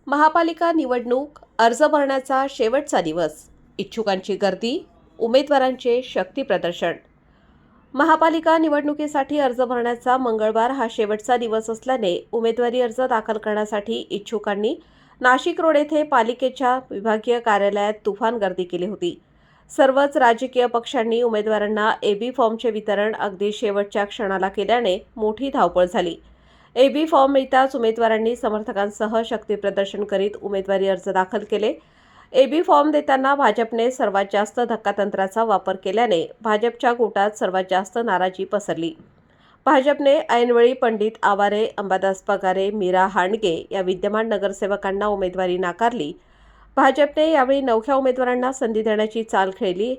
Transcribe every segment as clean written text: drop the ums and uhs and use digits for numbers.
महापालिका निवडणूक अर्ज भरण्याचा शेवटचा दिवस. इच्छुकांची गर्दी, उमेदवारांचे शक्तीप्रदर्शन. महापालिका निवडणुकीसाठी अर्ज भरण्याचा मंगळवार हा शेवटचा दिवस असल्याने उमेदवारी अर्ज दाखल करण्यासाठी इच्छुकांनी नाशिक रोड येथे पालिकेच्या विभागीय कार्यालयात तुफान गर्दी केली होती. सर्वच राजकीय पक्षांनी उमेदवारांना एबी फॉर्मचे वितरण अगदी शेवटच्या क्षणाला केल्याने मोठी धावपळ झाली. एबी फॉर्म मिळताच उमेदवारांनी समर्थकांसह शक्तीप्रदर्शन करीत उमेदवारी अर्ज दाखल केले. एबी फॉर्म देताना भाजपने सर्वात जास्त धक्कातंत्राचा वापर केल्याने भाजपच्या गोटात सर्वात जास्त नाराजी पसरली. भाजपने ऐनवेळी पंडित आवारे, अंबादास पगारे, मीरा हांडगे या विद्यमान नगरसेवकांना उमेदवारी नाकारली. भाजपने यावेळी नवख्या उमेदवारांना संधी देण्याची चाल खेळली.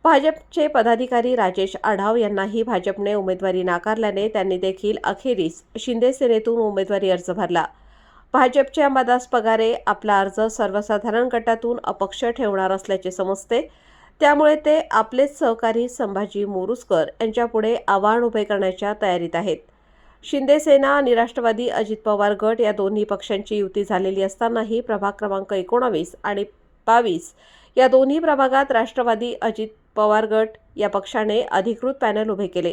भाजपचे पदाधिकारी राजेश आढाव यांनाही भाजपने उमेदवारी नाकारल्याने त्यांनी देखील अखेरीस शिंदे सेनेतून उमेदवारी अर्ज भरला. भाजपचे अंबादास पगारे आपला अर्ज सर्वसाधारण गटातून अपक्ष ठेवणार असल्याचे समजते, त्यामुळे ते आपलेच सहकारी संभाजी मोरुसकर यांच्यापुढे आव्हान उभे करण्याच्या तयारीत आहेत. शिंदे सेना आणि राष्ट्रवादी अजित पवार गट या दोन्ही पक्षांची युती झालेली असतानाही प्रभाग क्रमांक 19 आणि 22 या दोन्ही प्रभागात राष्ट्रवादी अजित पवार गट या पक्षाने अधिकृत पॅनल उभे केले.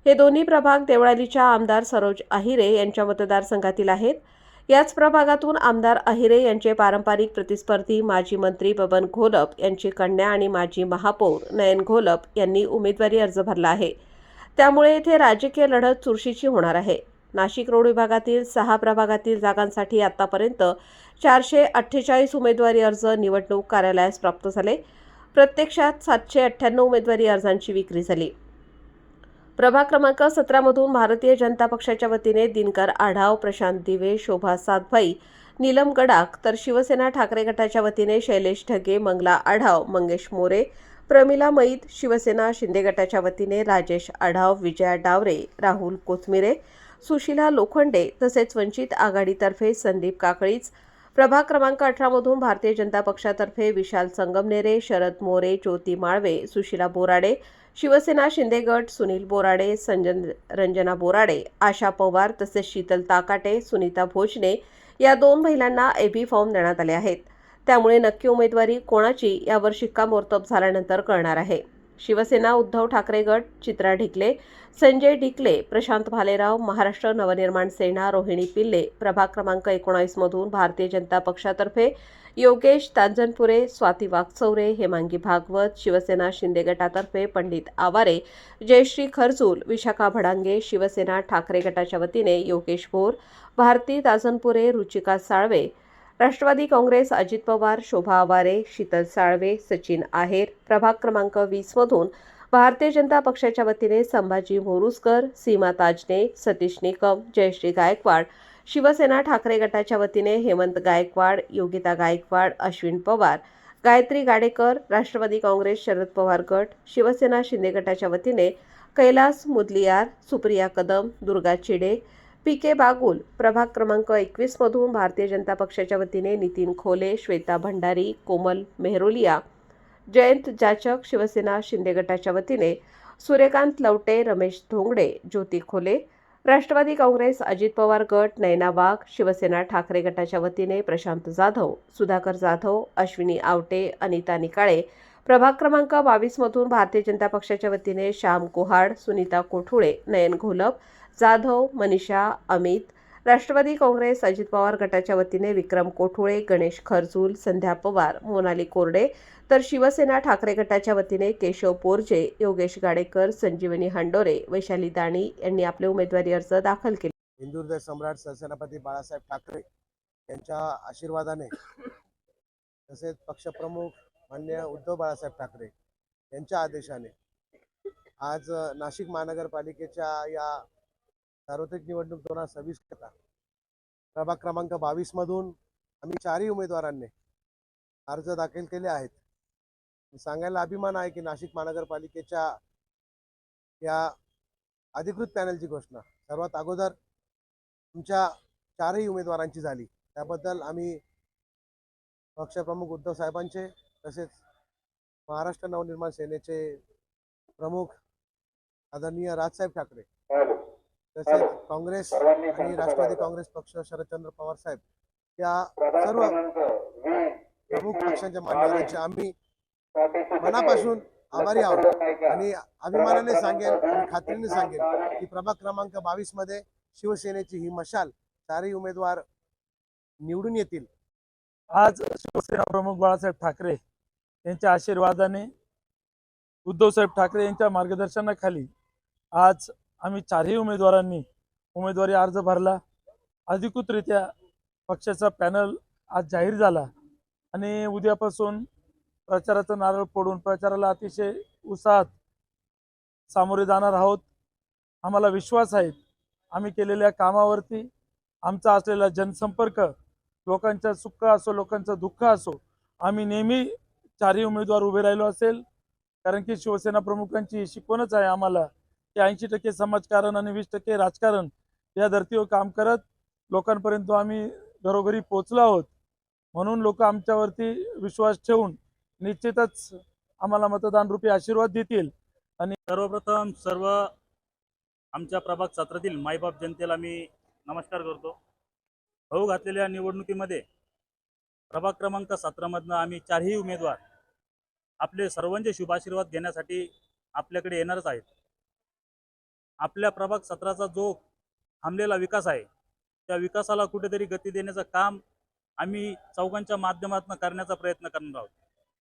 हे दोन्ही प्रभाग देवळालीच्या आमदार सरोज आहिरे यांच्या मतदारसंघातील आहेत. याच प्रभागातून आमदार आहिरे यांचे पारंपरिक प्रतिस्पर्धी माजी मंत्री बबन घोलप यांची कन्या आणि माजी महापौर नयन घोलप यांनी उमेदवारी अर्ज भरला आहे. त्यामुळे येथे राजकीय लढत चुरशीची होणार आहे. नाशिक रोड विभागातील 6 प्रभागातील जागांसाठी आतापर्यंत 448 उमेदवारी अर्ज निवडणूक कार्यालयास प्राप्त झाले. प्रत्यक्षात 798 उमेदवारी अर्जांची विक्री झाली. प्रभाग क्रमांक 17 मधून भारतीय जनता पक्षाच्या वतीने दिनकर आढाव, प्रशांत दिवे, शोभा सातभाई, नीलम गडाख, तर शिवसेना ठाकरे गटाच्या वतीने शैलेश ढगे, मंगला आढाव, मंगेश मोरे, प्रमिला मैद, शिवसेना शिंदे गटाच्या वतीने राजेश आढाव, विजया डावरे, राहुल कोथमिरे, सुशीला लोखंडे तसेच वंचित आघाडीतर्फे संदीप काकळीच, प्रभाग क्रमांक 18 मधून भारतीय जनता पक्षातर्फे विशाल संगमनेरे, शरद मोरे, ज्योती माळवे, सुशीला बोराडे, शिवसेना शिंदे गट सुनील बोराडे, रंजना बोराडे, आशा पवार तसेच शीतल ताकाटे, सुनीता भोजने या 2 महिलांना एबी फॉर्म देण्यात आले आहेत. त्यामुळे नक्की उमेदवारी कोणाची यावर शिक्कामोर्तब झाल्यानंतर कळणार आहे. शिवसेना उद्धव ठाकरे गट चित्रा ढिकले, संजय ढिकले, प्रशांत भालेराव, महाराष्ट्र नवनिर्माण सेना रोहिणी पिल्ले, प्रभाग क्रमांक 19 मधून भारतीय जनता पक्षातर्फे योगेश तांजनपुरे, स्वाती वाकचौरे, हेमांगी भागवत, शिवसेना शिंदे गटातर्फे पंडित आवारे, जयश्री खरजूल, विशाखा भडांगे, शिवसेना ठाकरे गटाच्या वतीने योगेश भोर, भारती ताजनपुरे, रुचिका साळवे, राष्ट्रवादी काँग्रेस अजित पवार, शोभा आवारे, शीतल साळवे, सचिन आहेर, प्रभाग क्रमांक 20 मधून भारतीय जनता पक्षाच्या वतीने संभाजी मोरुसकर, सीमा ताजने, सतीश निकम, जयश्री गायकवाड, शिवसेना ठाकरे गटाच्या वतीने हेमंत गायकवाड, योगिता गायकवाड, अश्विन पवार, गायत्री गाडेकर, राष्ट्रवादी काँग्रेस शरद पवार गट, शिवसेना शिंदे गटाच्या वतीने कैलास मुदलियार, सुप्रिया कदम, दुर्गा चिडे, पी.के. बागुल, प्रभाग क्रमांक 21 मधून भारतीय जनता पक्षाच्या वतीने नितीन खोले, श्वेता भंडारी, कोमल मेहरोलिया, जयंत जाचक, शिवसेना शिंदे गटाच्या वतीने सूर्यकांत लवटे, रमेश धोंगडे, ज्योती खोले, राष्ट्रवादी काँग्रेस अजित पवार गट नयना वाघ, शिवसेना ठाकरे गटाच्या वतीने प्रशांत जाधव, सुधाकर जाधव, अश्विनी आवटे, अनिता निकाळे, प्रभाग क्रमांक 22 मधून भारतीय जनता पक्षाच्या वतीने श्याम कोहाड, सुनीता कोठुळे, नयन घोलप, जाधव, मनीषा अमित, राष्ट्रवादी काँग्रेस अजित पवार गटाच्या वतीने विक्रम कोठुळे, गणेश खरजूल, संध्या पवार, मोनाली कोरडे, तर शिवसेना ठाकरे गटाच्या वतीने केशव पोरजे, योगेश गाडेकर, संजीवनी हंडोरे, वैशाली दाणी यांनी आपले उमेदवारी अर्ज दाखल केले. हिंदुहृदय सम्राट सरसेनापती बाळासाहेब ठाकरे यांच्या आशीर्वादाने तसेच पक्षप्रमुख माननीय उद्धव बाळासाहेब ठाकरे यांच्या आदेशाने आज नाशिक महानगरपालिकेच्या या सार्वत्रिक निवडणूक 2026 करता प्रभाग क्रमांक 22 मधून आम्ही 4ही उमेदवारांनी अर्ज दाखल केले आहेत. सांगायला अभिमान आहे की नाशिक महानगरपालिकेच्या या अधिकृत पॅनलची घोषणा सर्वात अगोदर तुमच्या 4ही उमेदवारांची झाली. त्याबद्दल आम्ही पक्षप्रमुख उद्धव साहेबांचे तसेच महाराष्ट्र नवनिर्माण सेनेचे प्रमुख आदरणीय राजसाहेब ठाकरे तसेच काँग्रेस आणि राष्ट्रवादी काँग्रेस पक्ष शरदचंद्र पवार साहेब त्या सर्व प्रमुख पक्षांच्या मान्यवरांचे आम्ही मनापासून आभारी आहोत आणि अभिमानाने सांगेन आणि खात्रीने सांगेन की प्रभाग क्रमांक 22 मध्ये शिवसेनेची ही मशाल चारही उमेदवार निवडून येतील। आज शिवसेना प्रमुख बाळासाहेब ठाकरे यांच्या आशीर्वादाने, उद्धवसाहेब ठाकरे यांच्या मार्गदर्शनाखाली आज आम्ही चारही उमेदवारांनी उमेदवारी अर्ज भरला। अधिकृतरित्या पक्षाचा पॅनल आज जाहीर झाला आणि उद्यापासून प्रचाराचा नारळ फोडून प्रचाराला अतिशय उत्साहात सामोरे जाणार आहोत। आम्हाला विश्वास आहे आम्ही केलेल्या कामावरती, आमचा असलेला जनसंपर्क, लोकांचं सुख असो लोकांचं दुःख असो, आम्ही नेहमी चारही उमेदवार उभे राहिलो असेल। कारण की शिवसेना प्रमुखांची शिकवणच आहे आम्हाला की 80% समाजकारण आणि 20% राजकारण या धर्तीवर काम करत लोकांपर्यंत आम्ही घरोघरी पोहोचलो आहोत। म्हणून लोक आमच्यावरती विश्वास ठेवून निश्चितच आम्हाला मतदान रूपी आशीर्वाद देतील। आणि सर्वप्रथम सर्व आमच्या प्रभाग क्षेत्रातील मायबाप जनतेला मी नमस्कार करतो। होऊ घातलेल्या निवडणुकीमध्ये प्रभाग क्रमांक 17 मधनं आम्ही चारही उमेदवार आपले सर्वांचे शुभाशीर्वाद घेण्यासाठी आपल्याकडे येणारच आहेत। आपल्या प्रभाग 17चा जो थांबलेला विकास आहे त्या विकासाला कुठेतरी गती देण्याचं काम आम्ही चौघांच्या माध्यमातून करण्याचा प्रयत्न करणार आहोत।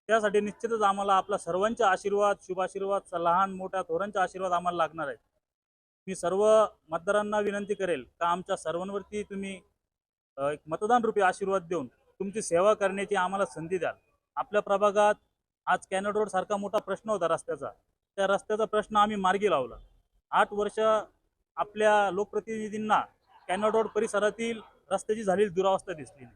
त्यासाठी निश्चितच आम्हाला आपला सर्वांचे आशीर्वाद, शुभाशीर्वाद, लहान मोठ्या थोरांचे आशीर्वाद आम्हाला लागणार आहेत। मी सर्व मतदारांना विनंती करेल का आमच्या सर्वांवरती तुम्ही एक मतदान रूपी आशीर्वाद देऊन तुमची सेवा करण्याची आम्हाला संधी द्याल। आपल्या प्रभागात आज कॅनल रोड सारखा मोठा प्रश्न होता रस्त्याचा, त्या रस्त्याचा प्रश्न आम्ही मार्गी लावला। 8 वर्ष आपल्या लोकप्रतिनिधींना कॅनल रोड परिसरातील रस्त्याची झालेली दुरावस्था दिसली नाही।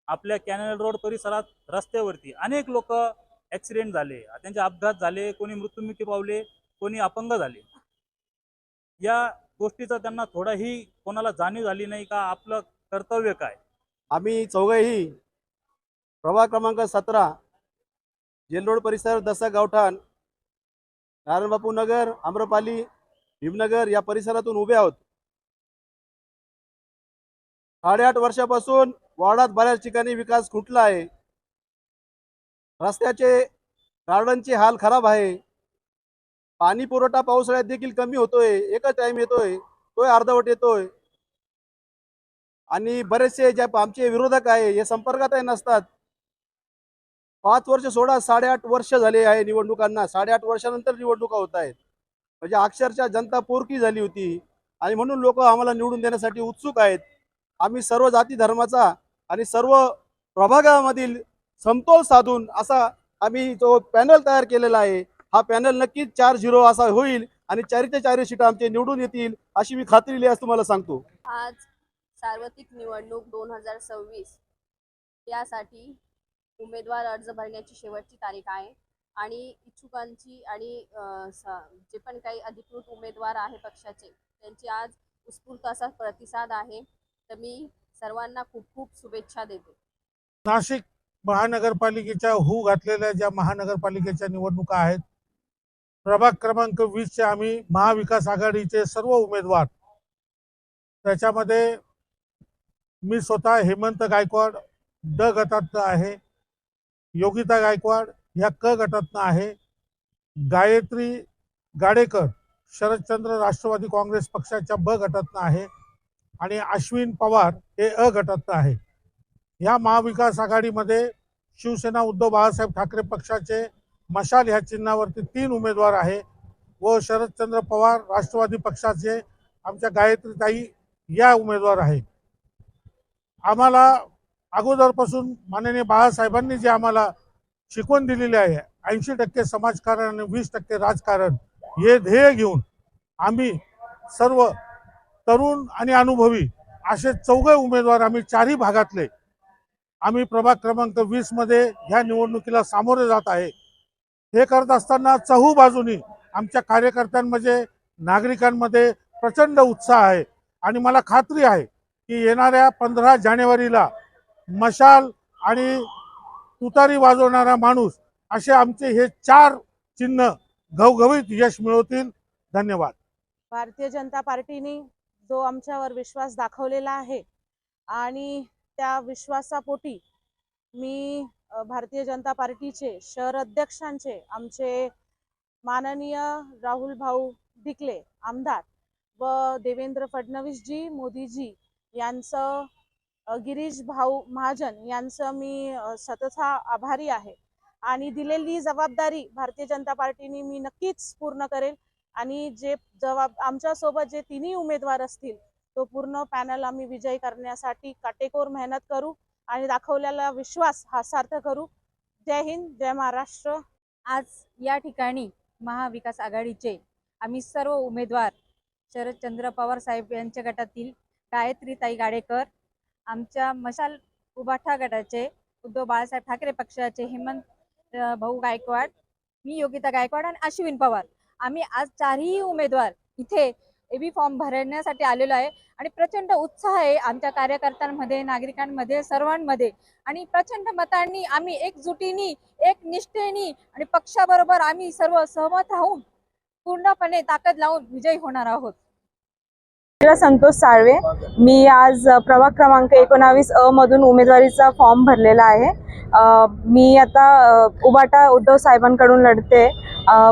आपल्या कॅनल रोड परिसरात रस्त्यावरती अनेक लोक ॲक्सिडेंट झाले, त्यांचे अपघात झाले, कोणी मृत्युमुखी पावले, कोणी अपंग झाले। या गोष्टीचा त्यांना थोडाही कोणाला जाणीव झाली नाही का आपलं कर्तव्य काय। आम्ही चौघेही प्रभाग क्रमांक 17 जेल रोड परिसर, दसा गावठाण, नारायणबापू नगर, आम्रपाली, भीमनगर या परिसरातून उभे आहोत। 8.5 वर्षापासून वार्डात बऱ्याच ठिकाणी विकास खुंटला आहे। रस्त्याचे, गार्डनचे हाल खराब आहे। पाणी पुरवठा पावसाळ्यात देखील कमी होतोय, एकच टाइम येतोय, तोय अर्धवट येतोय। आणि बरेचसे जे आमचे विरोधक आहे हे संपर्कातही नसतात। 5 वर्ष सोडा, 8.5 वर्ष झाले आहे निवडणुकांना। 8.5 वर्षानंतर निवडणुका होत आहेत, म्हणजे अक्षरशः जनता पोरकी झाली होती आणि म्हणून लोक आम्हाला निवडून देण्यासाठी उत्सुक आहेत। आम्ही सर्व जाती धर्माचा आणि सर्व प्रभागामधील समतोल साधून असा आम्ही जो पॅनल तयार केलेला आहे, हा पॅनल नक्कीच 4-0 असा होईल आणि 4च्या 4 सीटा आमचे निवडून येतील अशी मी खात्री दिली, तुम्हाला सांगतो। आज सार्वत्रिक निवडणूक 2026 यासाठी उमेदवार अर्ज भरण्याची शेवटची तारीख आहे आणि इच्छुकांची आणि जे पण काही अधिकृत उमेदवार आहे पक्षाचे त्यांची आज उत्स्फूर्त असा प्रतिसाद आहे। तर मी सर्वांना खूप खूप शुभेच्छा देते। नाशिक महानगरपालिकेच्या होऊ घातलेल्या ज्या महानगरपालिकेच्या निवडणुका आहेत, प्रभाग क्रमांक 20 चे आम्ही महाविकास आघाडीचे सर्व उमेदवार, त्याच्यामध्ये मी स्वतः हेमंत गायकवाड ड गटातनं आहे, योगिता गायकवाड या क गटातनं आहे, गायत्री गाडेकर शरदचंद्र राष्ट्रवादी काँग्रेस पक्षाच्या ब गटातनं आहे आणि अश्विन पवार हे अ गटातनं आहे। या महाविकास आघाडीमध्ये शिवसेना उद्धव बाळासाहेब ठाकरे पक्षाचे मशाल ह्या चिन्हावरती 3 उमेदवार आहे व शरदचंद्र पवार राष्ट्रवादी पक्षाचे आमच्या गायत्रीताई या उमेदवार आहे। आम्हाला अगोदरपासून माननीय बाळासाहेबांनी जे आम्हाला शिकवण दिलेली आहे, 80% समाजकारण आणि 20% राजकारण, हे ध्येय घेऊन आम्ही सर्व तरुण आणि अनुभवी असे 4 उमेदवार आम्ही 4ही भागातले आम्ही प्रभाग क्रमांक 20 मध्ये ह्या निवडणुकीला सामोरे जात आहे। हे करत असताना चहू बाजूनी आमच्या कार्यकर्त्यांमध्ये, नागरिकांमध्ये प्रचंड उत्साह आहे आणि मला खात्री आहे की येणाऱ्या 15 जानेवारीला मशाल आणि तुतारी वाजवणारा माणूस असे आमचे हे 4 चिन्ह घवघवीत यश मिळवतील। धन्यवाद। भारतीय जनता पार्टीने जो आमच्यावर विश्वास दाखवलेला आहे आणि त्या विश्वासापोटी मी भारतीय जनता पार्टीचे शहर अध्यक्षांचे आमचे माननीय राहुल भाऊ ढिकले आमदार व देवेंद्र फडणवीसजी मोदीजी यांचं गिरीश भाऊ महाजन यांचं मी सतत आभारी आहे आणि दिलेली जबाबदारी भारतीय जनता पार्टीने मी नक्कीच पूर्ण करेल आणि जे आमच्यासोबत जे तिन्ही उमेदवार असतील तो पूर्ण पॅनल आम्ही विजयी करण्यासाठी काटेकोर मेहनत करू आणि दाखवलेला विश्वास हा सार्थ करू. जय हिंद, जय महाराष्ट्र. आज या ठिकाणी महाविकास आघाडीचे आम्ही सर्व उमेदवार शरदचंद्र पवार साहेब यांच्या गटातील गायत्रीताई गाडेकर, आमच्या मशाल उबाठा गटाचे उद्धव बाळासाहेब ठाकरे पक्षाचे हेमंत भाऊ गायकवाड, मी योगिता गायकवाड आणि अश्विन पवार, आम्ही आज चारही उमेदवार इथे एबी फॉर्म भरण्यासाठी आलेलो आहे आणि प्रचंड उत्साह आहे आमच्या कार्यकर्त्यांमध्ये, नागरिकांमध्ये, सर्वांमध्ये आणि प्रचंड मतांनी आम्ही एकजुटीने, एक निष्ठेने आणि पक्षाबरोबर आम्ही सर्व सहमत राहून पूर्णपणे ताकद लावून विजयी होणार आहोत. संतोष साळवे, मी आज प्रभाग क्रमांक 19 अ मधून उमेदवारीचा फॉर्म भरलेला आहे. मी आता उबाटा उद्धव साहेबांकडून लढते.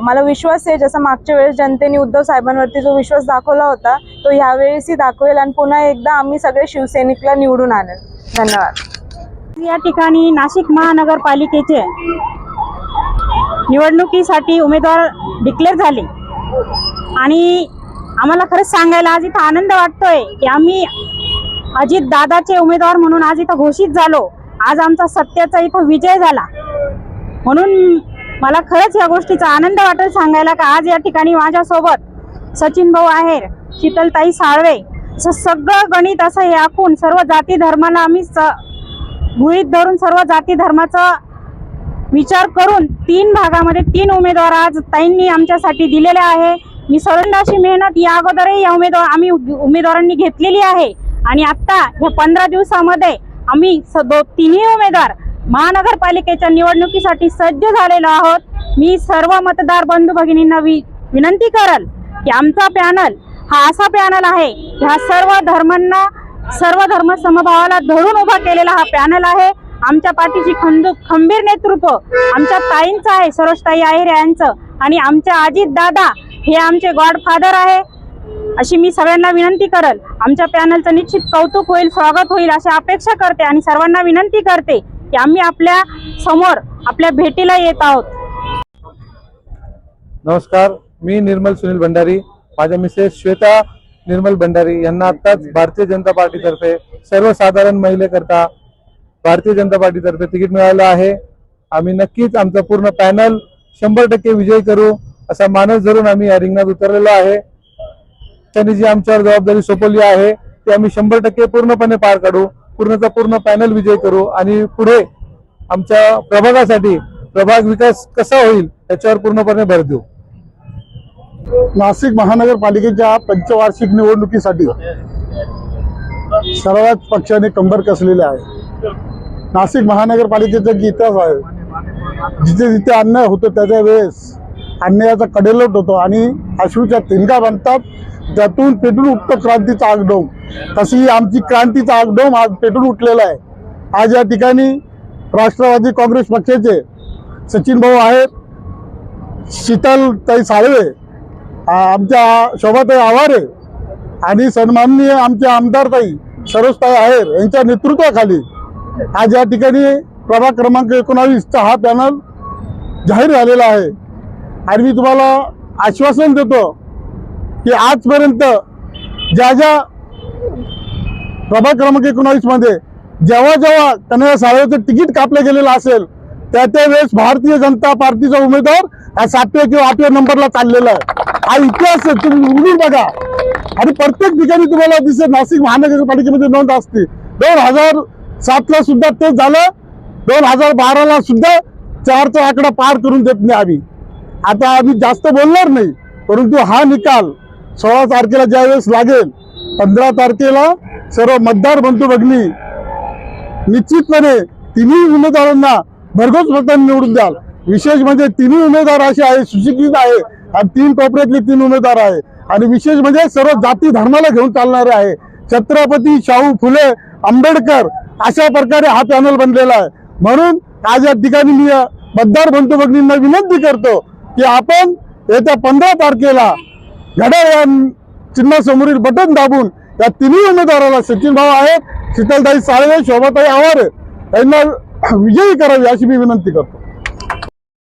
मला विश्वास आहे जसं मागच्या वेळेस जनतेने उद्धव साहेबांवरती जो विश्वास दाखवला होता तो ह्यावेळेसही दाखवेल आणि पुन्हा एकदा आम्ही सगळे शिवसैनिकला निवडून आणेल. धन्यवाद. या ठिकाणी नाशिक महानगरपालिकेचे निवडणुकीसाठी उमेदवार डिक्लेअर झाले आणि आम्हाला खरंच सांगायला आज इथं आनंद वाटतोय की आम्ही अजित दादाचे उमेदवार म्हणून आज इथं घोषित झालो. आज आमचा सत्याचा इथं विजय झाला म्हणून मला खरंच या गोष्टीचा आनंद वाटेल सांगायला का आज या ठिकाणी माझ्यासोबत सचिन भाऊ आहेर, शीतलताई साळवे, असं सगळं गणित असं हे आखून सर्व जाती धर्माला आम्ही गृहीत धरून सर्व जाती धर्माचा विचार करून 3 भागामध्ये 3 उमेदवार आज ताईंनी आमच्यासाठी दिलेले आहे. मी सर्वांना अशी मेहनत या अगोदरही या उमेदवारांनी घेतलेली आहे आणि आता या 15 दिवसामध्ये आम्ही तिन्ही उमेदवार महानगरपालिकेच्या निवडणुकीसाठी सज्ज झालेलो आहोत. मी सर्व मतदार बंधू भगिनींना विनंती करल की आमचा पॅनल हा असा पॅनल आहे ह्या सर्व धर्मांना, सर्व धर्म समभावाला धरून उभा केलेला हा पॅनल आहे. आमच्या पाठीची खंबीर नेतृत्व आमच्या ताईंचं आहे, सरोजताई आहेर यांचं, आणि आमच्या अजित दादा हे आमचे गॉडफादर आहे. अशी मी सगळ्यांना विनंती करल. आमच्या पॅनलचं निश्चित कौतुक होईल, स्वागत होईल अशी अपेक्षा करते आणि सर्वांना विनंती करते की आम्ही आपल्या समोर आपल्या भेटीला येत आहोत. नमस्कार, मी निर्मल सुनील भंडारी, माझ्या मिसेस श्वेता निर्मल भंडारी यांना आत्ताच भारतीय जनता पार्टीतर्फे सर्वसाधारण महिलेकरता भारतीय जनता पार्टीतर्फे तिकीट मिळालं आहे. आम्ही नक्कीच आमचा पूर्ण पॅनल 100% विजयी करू असा मानस धरून आम्ही या रिंगणात उतरलेलो आहे. त्यांनी जी आमच्यावर जबाबदारी सोपवली आहे ती आम्ही 100% पूर्णपणे पार काढू, पूर्णचा पूर्ण पॅनल विजय करू आणि पुढे आमच्या प्रभागासाठी प्रभाग विकास कसा होईल याच्यावर पूर्णपणे भर देऊ. नाशिक महानगरपालिकेच्या पंचवार्षिक निवडणुकीसाठी सर्वच पक्षाने कंबर कसलेले आहे. नाशिक महानगरपालिकेचा एक इतिहास आहे. जिथे जिथे अन्याय होतो त्याच्या वेळेस अन्यायाचा कडेलोट होतो आणि अश्रूच्या ठिणगा बनतात, त्यातून पेटून उठतो क्रांतीचा आगडोम. तशी आमची क्रांतीचा आगडोम आज पेटून उठलेला आहे. आज या ठिकाणी राष्ट्रवादी काँग्रेस पक्षाचे सचिन भाऊ आहेत, शीतलताई साळवे, आमच्या शोभाताई आवारे आणि सन्माननीय आमचे आमदारताई सरोजताई आहेर यांच्या नेतृत्वाखाली आज या ठिकाणी प्रभाग क्रमांक 19चा हा पॅनल जाहीर झालेला आहे. आणि मी तुम्हाला आश्वासन देतो की आजपर्यंत ज्या ज्या प्रभाग क्रमांक 19 मध्ये जेव्हा जेव्हा कन्हैया साळवेचं तिकीट कापलं गेलेलं असेल त्या वेळेस भारतीय जनता पार्टीचा उमेदवार हा 7व्या किंवा 8व्या नंबरला चाललेला आहे. हा इतिहास तुम्ही उघडून बघा आणि प्रत्येक ठिकाणी तुम्हाला दिसेल नाशिक महानगरपालिकेमध्ये नोंद असते. 2007ला सुद्धा तेच झालं, 2012ला सुद्धा 4चा आकडा पार करून देत नाही आम्ही. आता आम्ही जास्त बोलणार नाही, परंतु हा निकाल 16 तारखेला ज्यावेळेस लागेल, 15 तारखेला सर्व मतदार बंधू भगिनी निश्चितपणे तिन्ही उमेदवारांना भरघोस मतांनी निवडून द्याल. विशेष म्हणजे तिन्ही उमेदवार असे आहे, सुशिक्षित आहे आणि 3 कोपऱ्यातले 3 उमेदवार आहे आणि विशेष म्हणजे सर्व जाती धर्माला घेऊन चालणारे आहे. छत्रपती शाहू फुले आंबेडकर अशा प्रकारे हा पॅनल बनलेला आहे. म्हणून आज या ठिकाणी मी मतदार बंधू भगिनींना विनंती करतो की आपण येत्या 15 तारखेला घड्याळ या चिन्हासमोरील बटन दाबून या तिन्ही उमेदवाराला सचिन भाऊ आहेत, शीतलताई साळवे, शोभाताई आवारे यांना विजयी करावी अशी मी विनंती करतो.